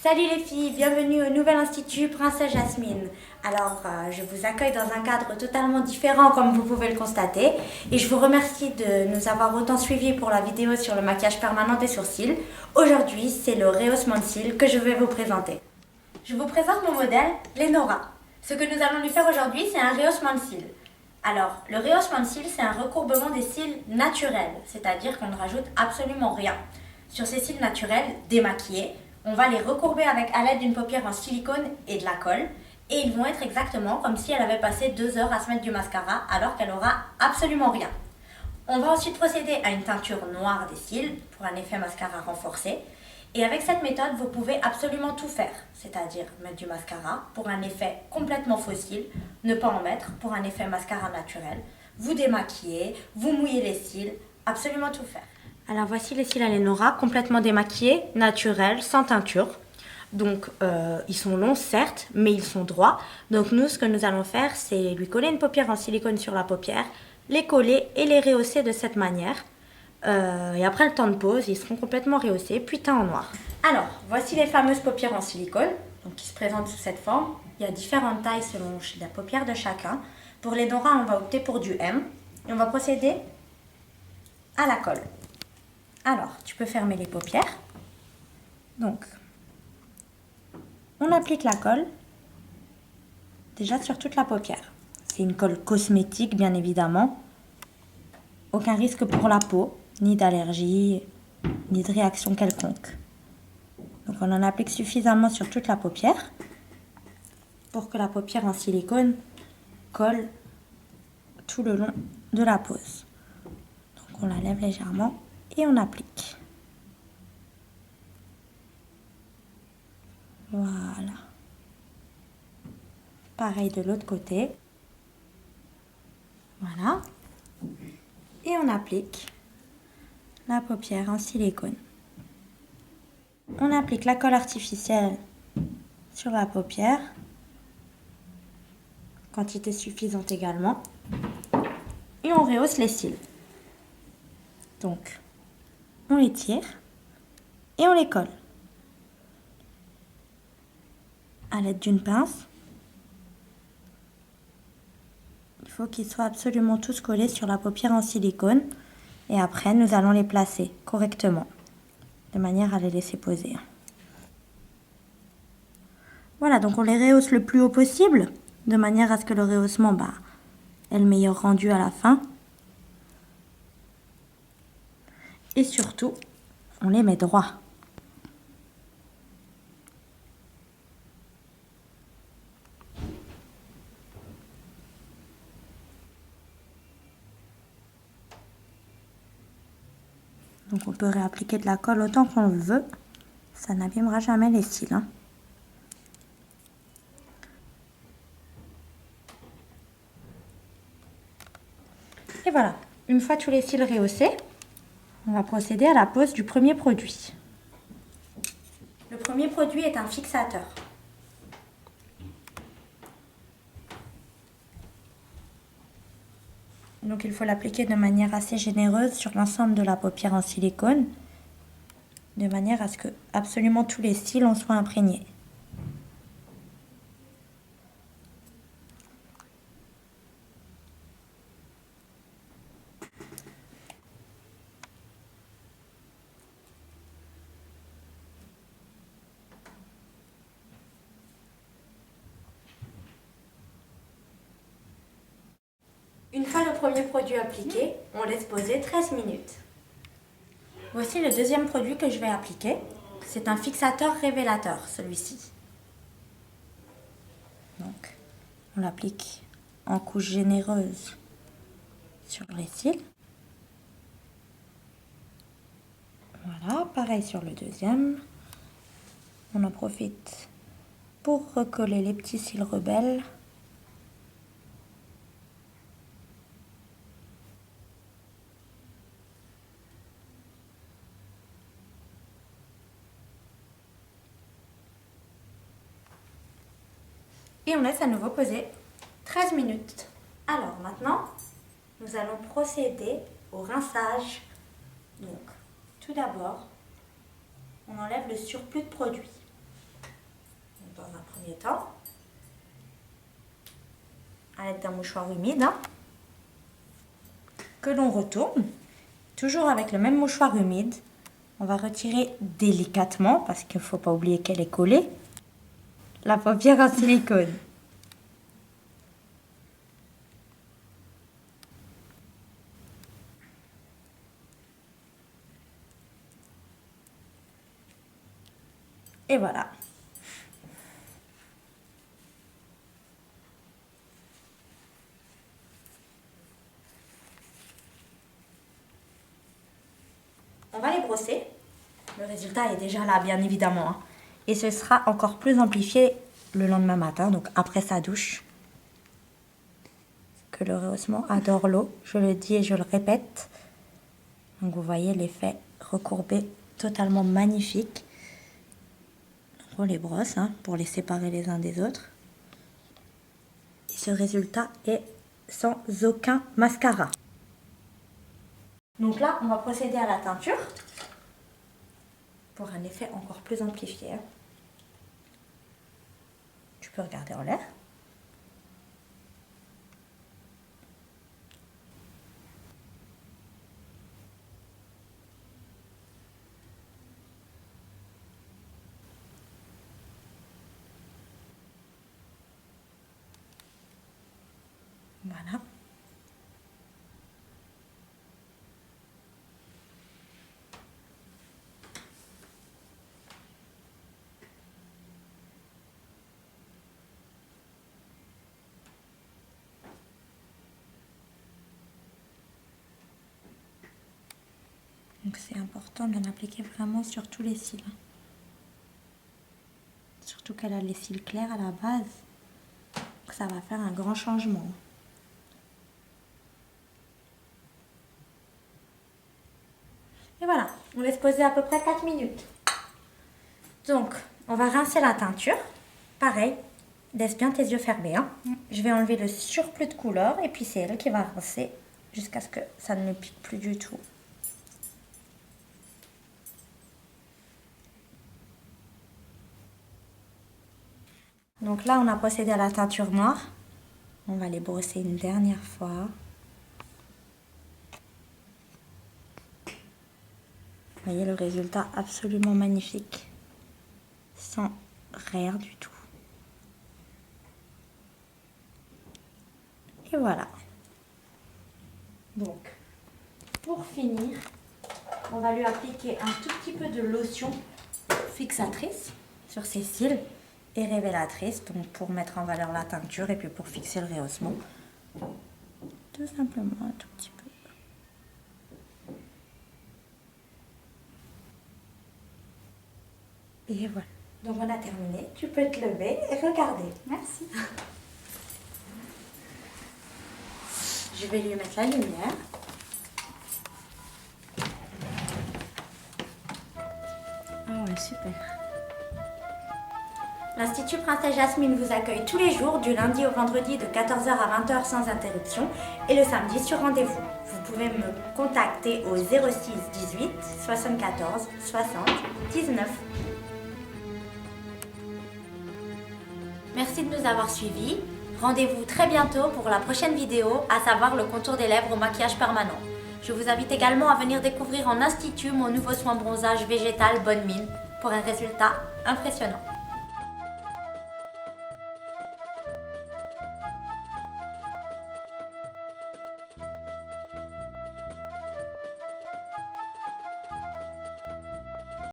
Salut les filles, bienvenue au nouvel institut Princesse Jasmine. Alors, je vous accueille dans un cadre totalement différent comme vous pouvez le constater et je vous remercie de nous avoir autant suivis pour la vidéo sur le maquillage permanent des sourcils. Aujourd'hui, c'est le rehaussement de cils que je vais vous présenter. Je vous présente mon modèle, Lénora. Ce que nous allons lui faire aujourd'hui, c'est un rehaussement de cils. Alors, le rehaussement de cils, c'est un recourbement des cils naturels, c'est-à-dire qu'on ne rajoute absolument rien. Sur ces cils naturels, démaquillés, on va les recourber à l'aide d'une paupière en silicone et de la colle et ils vont être exactement comme si elle avait passé 2 heures à se mettre du mascara alors qu'elle aura absolument rien. On va ensuite procéder à une teinture noire des cils pour un effet mascara renforcé. Et avec cette méthode, vous pouvez absolument tout faire, c'est-à-dire mettre du mascara pour un effet complètement faux cils, ne pas en mettre pour un effet mascara naturel, vous démaquiller, vous mouiller les cils, absolument tout faire. Alors voici les cils à Lénora, complètement démaquillés, naturels, sans teinture. Donc ils sont longs certes, mais ils sont droits. Donc nous, ce que nous allons faire, c'est lui coller une paupière en silicone sur la paupière, les coller et les rehausser de cette manière. Et après le temps de pause, ils seront complètement rehaussés, puis teints en noir. Alors, voici les fameuses paupières en silicone, donc qui se présentent sous cette forme. Il y a différentes tailles selon la paupière de chacun. Pour les Lénora, on va opter pour du M. Et on va procéder à la colle. Alors, tu peux fermer les paupières. Donc, on applique la colle déjà sur toute la paupière. C'est une colle cosmétique, bien évidemment. Aucun risque pour la peau, ni d'allergie, ni de réaction quelconque. Donc, on en applique suffisamment sur toute la paupière pour que la paupière en silicone colle tout le long de la pose. Donc, on la lève légèrement et on applique. Voilà. Pareil de l'autre côté. Voilà. Et on applique la paupière en silicone. On applique la colle artificielle sur la paupière. Quantité suffisante également. Et on rehausse les cils. Donc, on les tire et on les colle. À l'aide d'une pince. Il faut qu'ils soient absolument tous collés sur la paupière en silicone. Et après, nous allons les placer correctement, de manière à les laisser poser. Voilà, donc on les rehausse le plus haut possible, de manière à ce que le rehaussement ait le meilleur rendu à la fin. Et surtout, on les met droits. Donc on peut réappliquer de la colle autant qu'on le veut. Ça n'abîmera jamais les cils. Et voilà, une fois tous les cils rehaussés, on va procéder à la pose du premier produit. Le premier produit est un fixateur. Donc il faut l'appliquer de manière assez généreuse sur l'ensemble de la paupière en silicone, de manière à ce que absolument tous les cils en soient imprégnés. Une fois le premier produit appliqué, on laisse poser 13 minutes. Voici le deuxième produit que je vais appliquer. C'est un fixateur révélateur, celui-ci. Donc, on l'applique en couche généreuse sur les cils. Voilà, pareil sur le deuxième. On en profite pour recoller les petits cils rebelles. Et on laisse à nouveau poser 13 minutes. Alors maintenant, nous allons procéder au rinçage. Donc, tout d'abord, on enlève le surplus de produit. premier temps, à l'aide d'un mouchoir humide, hein, que l'on retourne, toujours avec le même mouchoir humide. On va retirer délicatement, parce qu'il ne faut pas oublier qu'elle est collée, la paupière en silicone. Et voilà. On va les brosser. Le résultat est déjà là, bien évidemment, hein. Et ce sera encore plus amplifié le lendemain matin, donc après sa douche. Que le rehaussement adore l'eau, je le dis et je le répète. Donc vous voyez l'effet recourbé totalement magnifique. On les brosse, hein, pour les séparer les uns des autres. Et ce résultat est sans aucun mascara. Donc là, on va procéder à la teinture pour un effet encore plus amplifié. Tu peux regarder en l'air. Voilà. Donc c'est important de l'appliquer vraiment sur tous les cils. Surtout qu'elle a les cils clairs à la base. Donc ça va faire un grand changement. Et voilà, on laisse poser à peu près 4 minutes. Donc, on va rincer la teinture. Pareil, laisse bien tes yeux fermés, hein. Je vais enlever le surplus de couleur et puis c'est elle qui va rincer jusqu'à ce que ça ne pique plus du tout. Donc là, on a procédé à la teinture noire. On va les brosser une dernière fois. Vous voyez le résultat absolument magnifique. Sans rayer du tout. Et voilà. Donc, pour finir, on va lui appliquer un tout petit peu de lotion fixatrice sur ses cils et révélatrice, donc pour mettre en valeur la teinture et puis pour fixer le rehaussement. Tout simplement un tout petit peu. Et voilà. Donc on a terminé. Tu peux te lever et regarder. Merci. Je vais lui mettre la lumière. Ah ouais, super. L'Institut Princesse Jasmine vous accueille tous les jours, du lundi au vendredi de 14h à 20h sans interruption et le samedi sur rendez-vous. Vous pouvez me contacter au 06 18 74 60 19. Merci de nous avoir suivis. Rendez-vous très bientôt pour la prochaine vidéo, à savoir le contour des lèvres au maquillage permanent. Je vous invite également à venir découvrir en institut mon nouveau soin bronzage végétal Bonne Mine pour un résultat impressionnant.